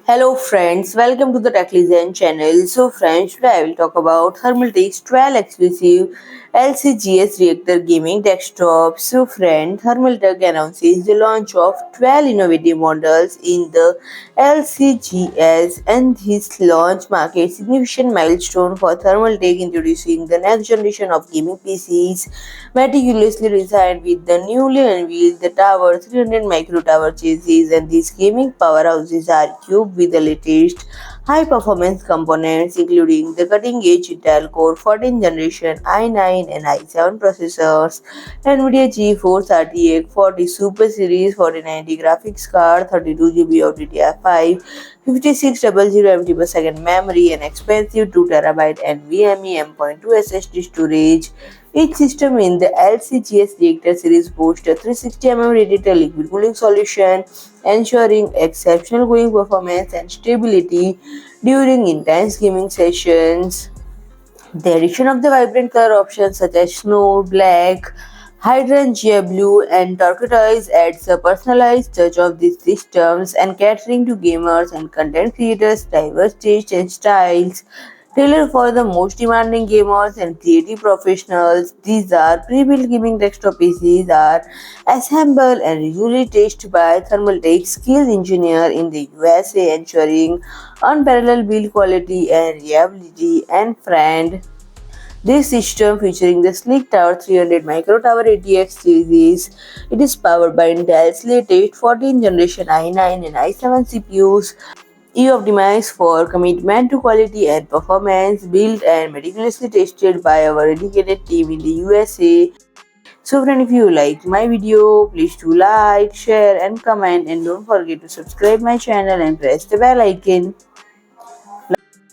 Hello friends, welcome to the TechLizen channel. So friends, today I will talk about Thermaltake's 12 exclusive LCGS Reactor gaming desktop. So friend, Thermaltake announces the launch of 12 innovative models in the LCGS, and this launch marks a significant milestone for Thermaltake, introducing the next generation of gaming PCs meticulously designed with the newly unveiled the Tower 300 micro tower chassis, and these gaming powerhouses are equipped with the latest high-performance components, including the cutting-edge Intel Core 14th generation i9 and i7 processors, NVIDIA GeForce RTX 40 Super Series 4090 graphics card, 32 GB of DDR5, 5600 MB per second memory, and expensive 2 TB NVMe M.2 SSD storage. Each system in the LCGS Reactor series boasts a 360 radiator liquid cooling solution, ensuring exceptional cooling performance and stability during intense gaming sessions. The addition of the vibrant color options such as snow, black, Hydrangea Blue, and Turquoise adds a personalized touch of these systems, and catering to gamers and content creators diverse tastes and styles. Tailored for the most demanding gamers and creative professionals, these are pre-built gaming desktop PCs are assembled and usually tested by Thermaltake skilled engineer in the USA, ensuring unparalleled build quality and reliability. And friend, this system, featuring the sleek Tower 300 Micro Tower ATX series, it is powered by Intel's latest 14th generation i9 and i7 CPUs, optimized for commitment to quality and performance, built and meticulously tested by our dedicated team in the USA. So friend, if you liked my video, please do like, share and comment, and don't forget to subscribe my channel and press the bell icon.